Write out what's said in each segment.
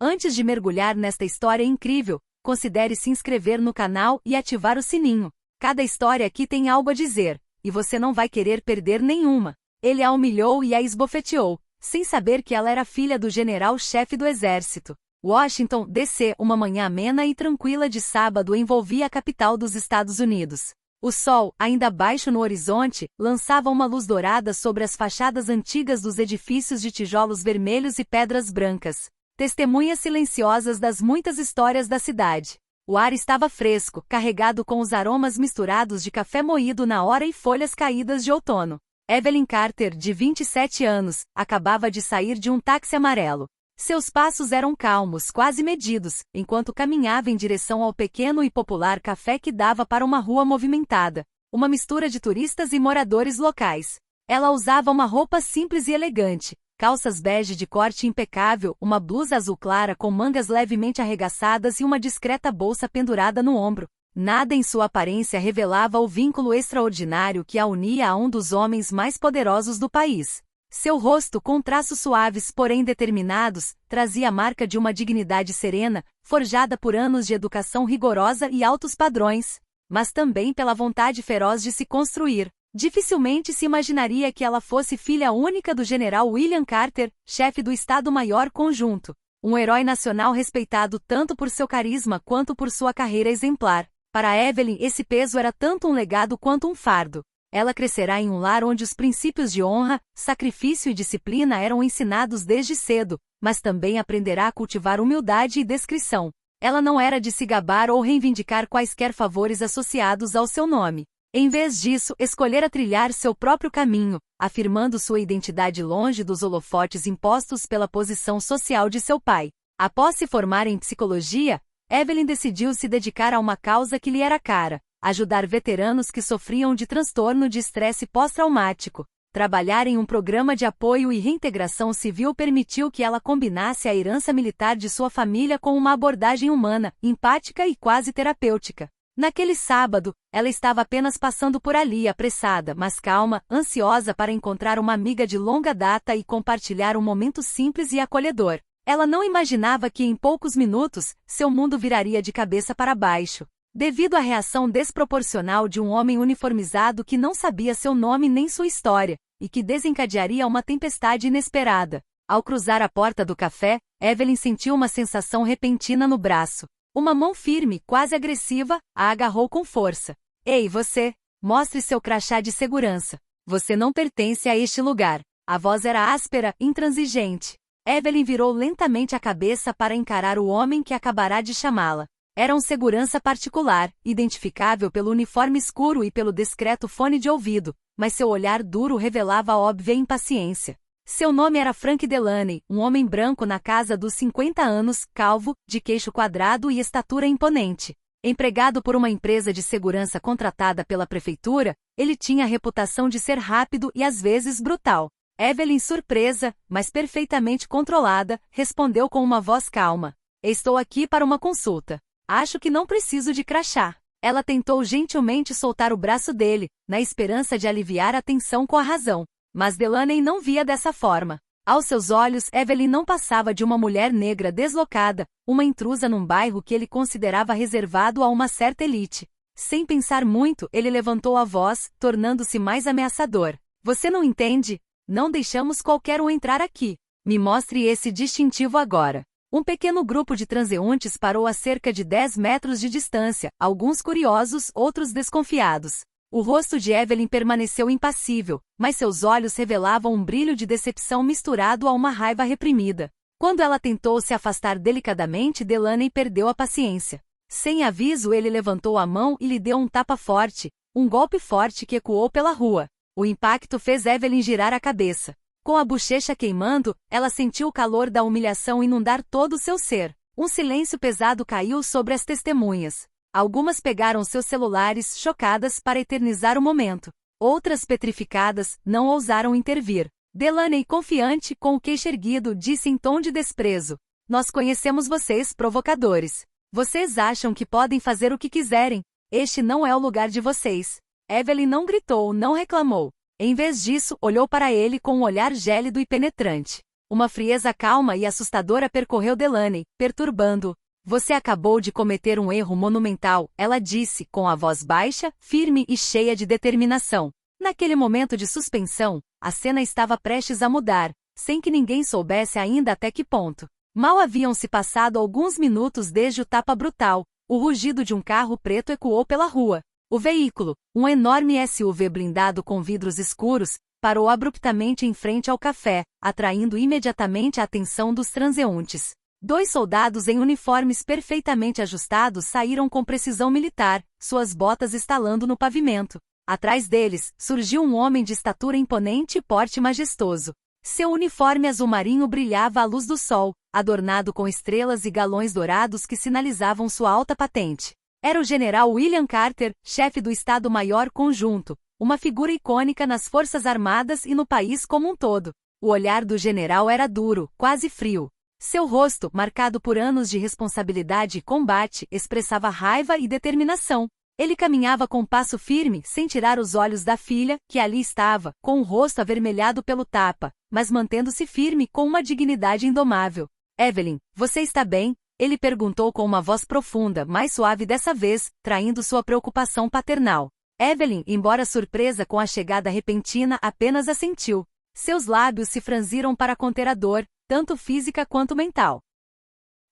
Antes de mergulhar nesta história incrível, considere se inscrever no canal e ativar o sininho. Cada história aqui tem algo a dizer, e você não vai querer perder nenhuma. Ele a humilhou e a esbofeteou, sem saber que ela era filha do general-chefe do exército. Washington, D.C. Uma manhã amena e tranquila de sábado envolvia a capital dos Estados Unidos. O sol, ainda baixo no horizonte, lançava uma luz dourada sobre as fachadas antigas dos edifícios de tijolos vermelhos e pedras brancas. Testemunhas silenciosas das muitas histórias da cidade. O ar estava fresco, carregado com os aromas misturados de café moído na hora e folhas caídas de outono. Evelyn Carter, de 27 anos, acabava de sair de um táxi amarelo. Seus passos eram calmos, quase medidos, enquanto caminhava em direção ao pequeno e popular café que dava para uma rua movimentada, uma mistura de turistas e moradores locais. Ela usava uma roupa simples e elegante, calças bege de corte impecável, uma blusa azul clara com mangas levemente arregaçadas e uma discreta bolsa pendurada no ombro. Nada em sua aparência revelava o vínculo extraordinário que a unia a um dos homens mais poderosos do país. Seu rosto, com traços suaves porém determinados, trazia a marca de uma dignidade serena, forjada por anos de educação rigorosa e altos padrões, mas também pela vontade feroz de se construir. Dificilmente se imaginaria que ela fosse filha única do general William Carter, chefe do Estado-Maior Conjunto, um herói nacional respeitado tanto por seu carisma quanto por sua carreira exemplar. Para Evelyn, esse peso era tanto um legado quanto um fardo. Ela crescerá em um lar onde os princípios de honra, sacrifício e disciplina eram ensinados desde cedo, mas também aprenderá a cultivar humildade e discrição. Ela não era de se gabar ou reivindicar quaisquer favores associados ao seu nome. Em vez disso, escolhera trilhar seu próprio caminho, afirmando sua identidade longe dos holofotes impostos pela posição social de seu pai. Após se formar em psicologia, Evelyn decidiu se dedicar a uma causa que lhe era cara: ajudar veteranos que sofriam de transtorno de estresse pós-traumático. Trabalhar em um programa de apoio e reintegração civil permitiu que ela combinasse a herança militar de sua família com uma abordagem humana, empática e quase terapêutica. Naquele sábado, ela estava apenas passando por ali, apressada, mas calma, ansiosa para encontrar uma amiga de longa data e compartilhar um momento simples e acolhedor. Ela não imaginava que em poucos minutos, seu mundo viraria de cabeça para baixo, devido à reação desproporcional de um homem uniformizado que não sabia seu nome nem sua história, e que desencadearia uma tempestade inesperada. Ao cruzar a porta do café, Evelyn sentiu uma sensação repentina no braço. Uma mão firme, quase agressiva, a agarrou com força. Ei, você! Mostre seu crachá de segurança. Você não pertence a este lugar. A voz era áspera, intransigente. Evelyn virou lentamente a cabeça para encarar o homem que acabará de chamá-la. Era um segurança particular, identificável pelo uniforme escuro e pelo discreto fone de ouvido, mas seu olhar duro revelava óbvia impaciência. Seu nome era Frank Delaney, um homem branco na casa dos 50 anos, calvo, de queixo quadrado e estatura imponente. Empregado por uma empresa de segurança contratada pela prefeitura, ele tinha a reputação de ser rápido e às vezes brutal. Evelyn, surpresa, mas perfeitamente controlada, respondeu com uma voz calma: "Estou aqui para uma consulta. Acho que não preciso de crachá." Ela tentou gentilmente soltar o braço dele, na esperança de aliviar a tensão com a razão. Mas Delaney não via dessa forma. Aos seus olhos, Evelyn não passava de uma mulher negra deslocada, uma intrusa num bairro que ele considerava reservado a uma certa elite. Sem pensar muito, ele levantou a voz, tornando-se mais ameaçador. "Você não entende? Não deixamos qualquer um entrar aqui. Me mostre esse distintivo agora." Um pequeno grupo de transeuntes parou a cerca de 10 metros de distância, alguns curiosos, outros desconfiados. O rosto de Evelyn permaneceu impassível, mas seus olhos revelavam um brilho de decepção misturado a uma raiva reprimida. Quando ela tentou se afastar delicadamente, Delaney perdeu a paciência. Sem aviso, ele levantou a mão e lhe deu um tapa forte, um golpe forte que ecoou pela rua. O impacto fez Evelyn girar a cabeça. Com a bochecha queimando, ela sentiu o calor da humilhação inundar todo o seu ser. Um silêncio pesado caiu sobre as testemunhas. Algumas pegaram seus celulares, chocadas, para eternizar o momento. Outras, petrificadas, não ousaram intervir. Delaney, confiante, com o queixo erguido, disse em tom de desprezo: "Nós conhecemos vocês, provocadores. Vocês acham que podem fazer o que quiserem. Este não é o lugar de vocês." Evelyn não gritou, não reclamou. Em vez disso, olhou para ele com um olhar gélido e penetrante. Uma frieza calma e assustadora percorreu Delaney, perturbando-o. Você acabou de cometer um erro monumental, ela disse, com a voz baixa, firme e cheia de determinação. Naquele momento de suspensão, a cena estava prestes a mudar, sem que ninguém soubesse ainda até que ponto. Mal haviam se passado alguns minutos desde o tapa brutal, o rugido de um carro preto ecoou pela rua. O veículo, um enorme SUV blindado com vidros escuros, parou abruptamente em frente ao café, atraindo imediatamente a atenção dos transeuntes. 2 soldados em uniformes perfeitamente ajustados saíram com precisão militar, suas botas estalando no pavimento. Atrás deles, surgiu um homem de estatura imponente e porte majestoso. Seu uniforme azul marinho brilhava à luz do sol, adornado com estrelas e galões dourados que sinalizavam sua alta patente. Era o general William Carter, chefe do Estado-Maior Conjunto, uma figura icônica nas Forças Armadas e no país como um todo. O olhar do general era duro, quase frio. Seu rosto, marcado por anos de responsabilidade e combate, expressava raiva e determinação. Ele caminhava com passo firme, sem tirar os olhos da filha, que ali estava, com o rosto avermelhado pelo tapa, mas mantendo-se firme com uma dignidade indomável. Evelyn, você está bem? Ele perguntou com uma voz profunda, mais suave dessa vez, traindo sua preocupação paternal. Evelyn, embora surpresa com a chegada repentina, apenas assentiu. Seus lábios se franziram para conter a dor, tanto física quanto mental.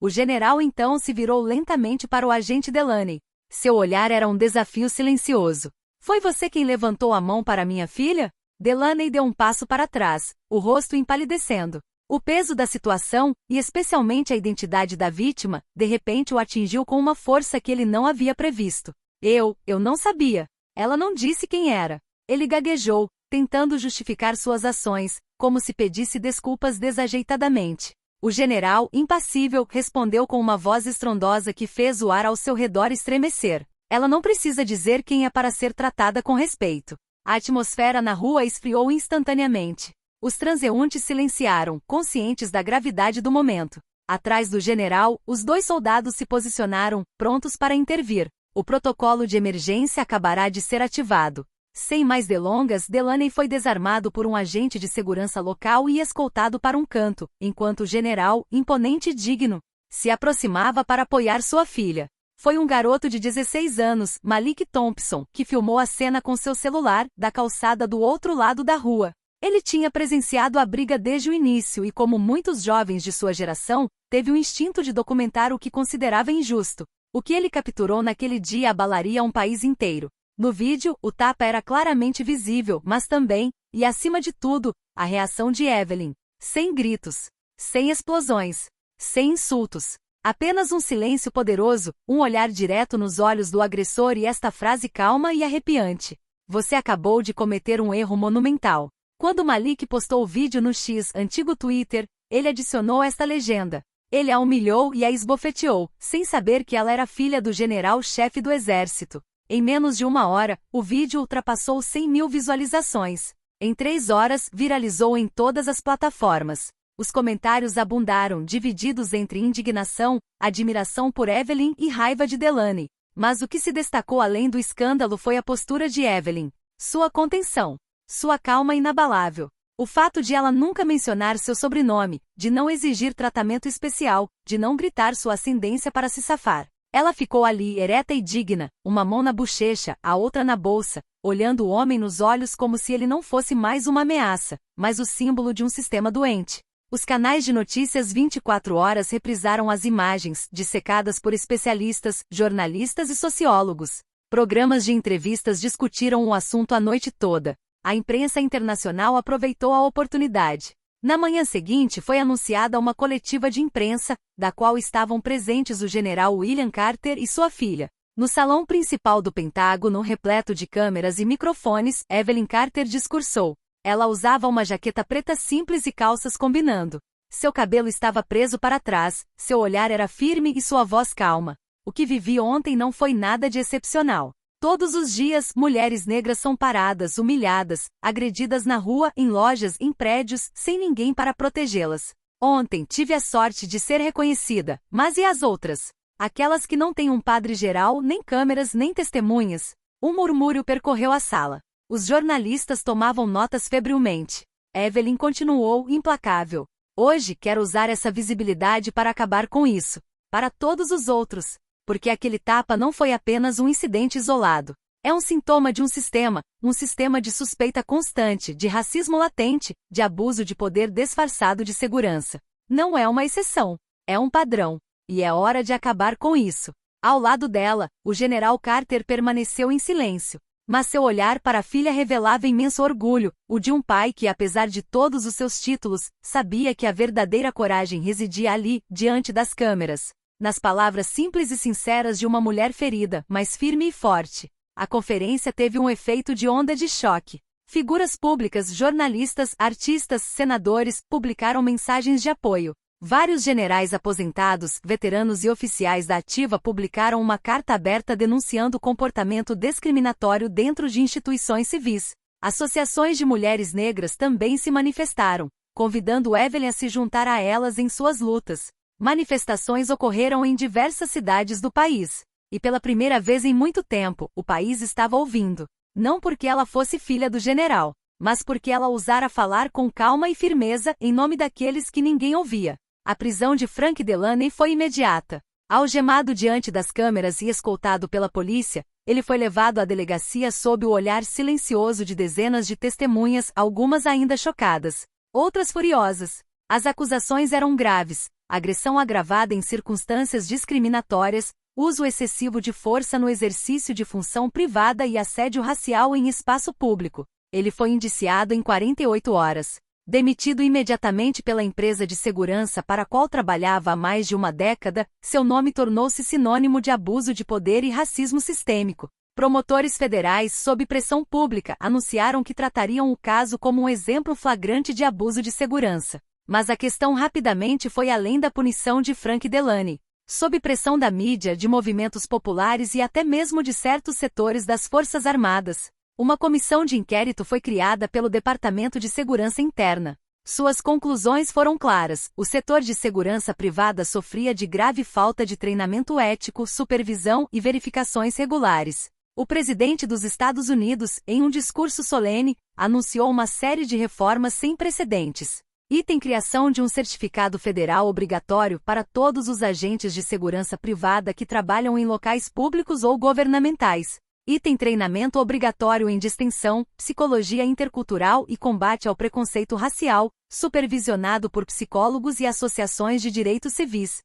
O general então se virou lentamente para o agente Delaney. Seu olhar era um desafio silencioso. Foi você quem levantou a mão para minha filha? Delaney deu um passo para trás, o rosto empalidecendo. O peso da situação, e especialmente a identidade da vítima, de repente o atingiu com uma força que ele não havia previsto. Eu não sabia. Ela não disse quem era. Ele gaguejou, tentando justificar suas ações, como se pedisse desculpas desajeitadamente. O general, impassível, respondeu com uma voz estrondosa que fez o ar ao seu redor estremecer. Ela não precisa dizer quem é para ser tratada com respeito. A atmosfera na rua esfriou instantaneamente. Os transeuntes silenciaram, conscientes da gravidade do momento. Atrás do general, os 2 soldados se posicionaram, prontos para intervir. O protocolo de emergência acabará de ser ativado. Sem mais delongas, Delaney foi desarmado por um agente de segurança local e escoltado para um canto, enquanto o general, imponente e digno, se aproximava para apoiar sua filha. Foi um garoto de 16 anos, Malik Thompson, que filmou a cena com seu celular, da calçada do outro lado da rua. Ele tinha presenciado a briga desde o início e, como muitos jovens de sua geração, teve o instinto de documentar o que considerava injusto. O que ele capturou naquele dia abalaria um país inteiro. No vídeo, o tapa era claramente visível, mas também, e acima de tudo, a reação de Evelyn. Sem gritos, sem explosões, sem insultos. Apenas um silêncio poderoso, um olhar direto nos olhos do agressor e esta frase calma e arrepiante. Você acabou de cometer um erro monumental. Quando Malik postou o vídeo no X, antigo Twitter, ele adicionou esta legenda. Ele a humilhou e a esbofeteou, sem saber que ela era filha do general-chefe do exército. Em menos de 1 hora, o vídeo ultrapassou 100.000 visualizações. Em 3 horas, viralizou em todas as plataformas. Os comentários abundaram, divididos entre indignação, admiração por Evelyn e raiva de Delaney. Mas o que se destacou além do escândalo foi a postura de Evelyn. Sua contenção. Sua calma inabalável. O fato de ela nunca mencionar seu sobrenome, de não exigir tratamento especial, de não gritar sua ascendência para se safar. Ela ficou ali ereta e digna, uma mão na bochecha, a outra na bolsa, olhando o homem nos olhos como se ele não fosse mais uma ameaça, mas o símbolo de um sistema doente. Os canais de notícias 24 horas reprisaram as imagens, dissecadas por especialistas, jornalistas e sociólogos. Programas de entrevistas discutiram o assunto a noite toda. A imprensa internacional aproveitou a oportunidade. Na manhã seguinte foi anunciada uma coletiva de imprensa, da qual estavam presentes o general William Carter e sua filha. No salão principal do Pentágono, repleto de câmeras e microfones, Evelyn Carter discursou. Ela usava uma jaqueta preta simples e calças combinando. Seu cabelo estava preso para trás, seu olhar era firme e sua voz calma. O que vivi ontem não foi nada de excepcional. Todos os dias, mulheres negras são paradas, humilhadas, agredidas na rua, em lojas, em prédios, sem ninguém para protegê-las. Ontem tive a sorte de ser reconhecida, mas e as outras? Aquelas que não têm um padre geral, nem câmeras, nem testemunhas. Um murmúrio percorreu a sala. Os jornalistas tomavam notas febrilmente. Evelyn continuou, implacável. Hoje quero usar essa visibilidade para acabar com isso. Para todos os outros. Porque aquele tapa não foi apenas um incidente isolado. É um sintoma de um sistema de suspeita constante, de racismo latente, de abuso de poder disfarçado de segurança. Não é uma exceção. É um padrão. E é hora de acabar com isso. Ao lado dela, o general Carter permaneceu em silêncio. Mas seu olhar para a filha revelava imenso orgulho, o de um pai que, apesar de todos os seus títulos, sabia que a verdadeira coragem residia ali, diante das câmeras. Nas palavras simples e sinceras de uma mulher ferida, mas firme e forte. A conferência teve um efeito de onda de choque. Figuras públicas, jornalistas, artistas, senadores, publicaram mensagens de apoio. Vários generais aposentados, veteranos e oficiais da ativa publicaram uma carta aberta denunciando o comportamento discriminatório dentro de instituições civis. Associações de mulheres negras também se manifestaram, convidando Evelyn a se juntar a elas em suas lutas. Manifestações ocorreram em diversas cidades do país. E pela primeira vez em muito tempo, o país estava ouvindo. Não porque ela fosse filha do general, mas porque ela ousara falar com calma e firmeza em nome daqueles que ninguém ouvia. A prisão de Frank Delaney foi imediata. Algemado diante das câmeras e escoltado pela polícia, ele foi levado à delegacia sob o olhar silencioso de dezenas de testemunhas, algumas ainda chocadas, outras furiosas. As acusações eram graves: agressão agravada em circunstâncias discriminatórias, uso excessivo de força no exercício de função privada e assédio racial em espaço público. Ele foi indiciado em 48 horas. Demitido imediatamente pela empresa de segurança para a qual trabalhava há mais de uma década, seu nome tornou-se sinônimo de abuso de poder e racismo sistêmico. Promotores federais, sob pressão pública, anunciaram que tratariam o caso como um exemplo flagrante de abuso de segurança. Mas a questão rapidamente foi além da punição de Frank Delaney. Sob pressão da mídia, de movimentos populares e até mesmo de certos setores das Forças Armadas, uma comissão de inquérito foi criada pelo Departamento de Segurança Interna. Suas conclusões foram claras: o setor de segurança privada sofria de grave falta de treinamento ético, supervisão e verificações regulares. O presidente dos Estados Unidos, em um discurso solene, anunciou uma série de reformas sem precedentes. Item: criação de um certificado federal obrigatório para todos os agentes de segurança privada que trabalham em locais públicos ou governamentais. Item: treinamento obrigatório em distinção, psicologia intercultural e combate ao preconceito racial, supervisionado por psicólogos e associações de direitos civis.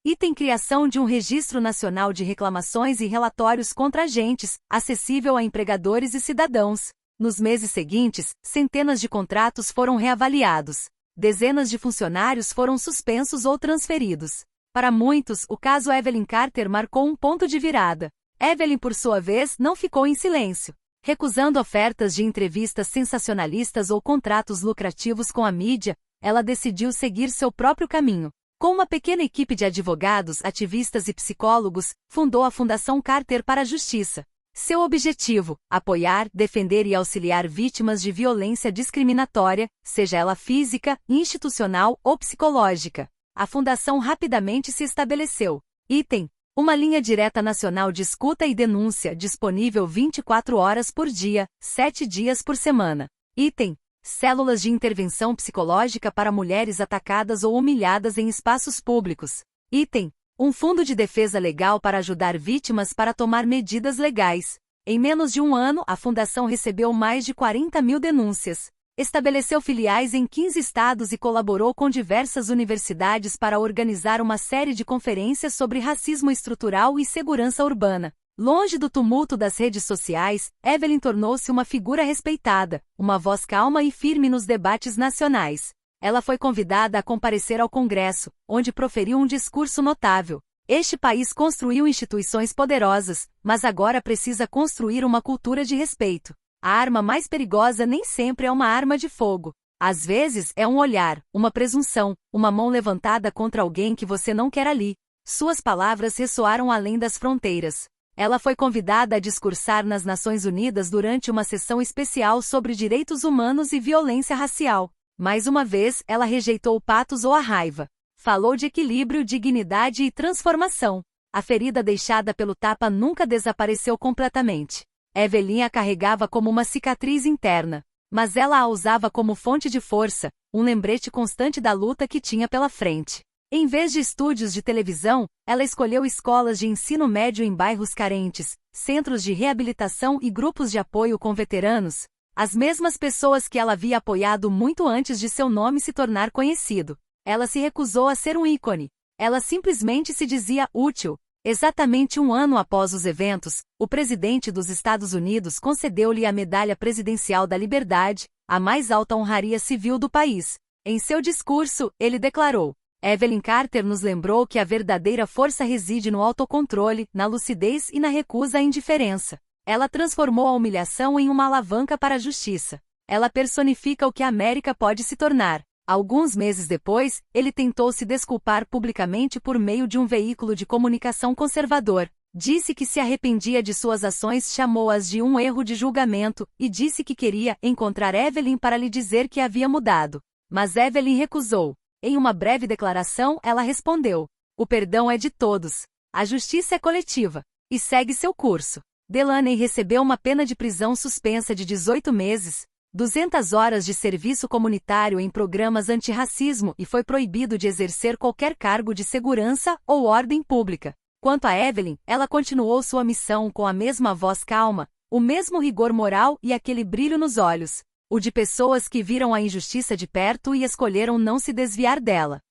Item: criação de um registro nacional de reclamações e relatórios contra agentes, acessível a empregadores e cidadãos. Nos meses seguintes, centenas de contratos foram reavaliados. Dezenas de funcionários foram suspensos ou transferidos. Para muitos, o caso Evelyn Carter marcou um ponto de virada. Evelyn, por sua vez, não ficou em silêncio. Recusando ofertas de entrevistas sensacionalistas ou contratos lucrativos com a mídia, ela decidiu seguir seu próprio caminho. Com uma pequena equipe de advogados, ativistas e psicólogos, fundou a Fundação Carter para a Justiça. Seu objetivo: apoiar, defender e auxiliar vítimas de violência discriminatória, seja ela física, institucional ou psicológica. A fundação rapidamente se estabeleceu. Item: uma linha direta nacional de escuta e denúncia, disponível 24 horas por dia, 7 dias por semana. Item: células de intervenção psicológica para mulheres atacadas ou humilhadas em espaços públicos. Item: um fundo de defesa legal para ajudar vítimas para tomar medidas legais. Em menos de um ano, a fundação recebeu mais de 40 mil denúncias. Estabeleceu filiais em 15 estados e colaborou com diversas universidades para organizar uma série de conferências sobre racismo estrutural e segurança urbana. Longe do tumulto das redes sociais, Evelyn tornou-se uma figura respeitada, uma voz calma e firme nos debates nacionais. Ela foi convidada a comparecer ao Congresso, onde proferiu um discurso notável. Este país construiu instituições poderosas, mas agora precisa construir uma cultura de respeito. A arma mais perigosa nem sempre é uma arma de fogo. Às vezes é um olhar, uma presunção, uma mão levantada contra alguém que você não quer ali. Suas palavras ressoaram além das fronteiras. Ela foi convidada a discursar nas Nações Unidas durante uma sessão especial sobre direitos humanos e violência racial. Mais uma vez, ela rejeitou o patos ou a raiva. Falou de equilíbrio, dignidade e transformação. A ferida deixada pelo tapa nunca desapareceu completamente. Evelyn a carregava como uma cicatriz interna. Mas ela a usava como fonte de força, um lembrete constante da luta que tinha pela frente. Em vez de estúdios de televisão, ela escolheu escolas de ensino médio em bairros carentes, centros de reabilitação e grupos de apoio com veteranos, as mesmas pessoas que ela havia apoiado muito antes de seu nome se tornar conhecido. Ela se recusou a ser um ícone. Ela simplesmente se dizia útil. Exatamente um ano após os eventos, o presidente dos Estados Unidos concedeu-lhe a Medalha Presidencial da Liberdade, a mais alta honraria civil do país. Em seu discurso, ele declarou: Evelyn Carter nos lembrou que a verdadeira força reside no autocontrole, na lucidez e na recusa à indiferença. Ela transformou a humilhação em uma alavanca para a justiça. Ela personifica o que a América pode se tornar. Alguns meses depois, ele tentou se desculpar publicamente por meio de um veículo de comunicação conservador. Disse que se arrependia de suas ações, chamou-as de um erro de julgamento, e disse que queria encontrar Evelyn para lhe dizer que havia mudado. Mas Evelyn recusou. Em uma breve declaração, ela respondeu: o perdão é de todos. A justiça é coletiva. E segue seu curso. Delaney recebeu uma pena de prisão suspensa de 18 meses, 200 horas de serviço comunitário em programas antirracismo e foi proibido de exercer qualquer cargo de segurança ou ordem pública. Quanto a Evelyn, ela continuou sua missão com a mesma voz calma, o mesmo rigor moral e aquele brilho nos olhos, o de pessoas que viram a injustiça de perto e escolheram não se desviar dela.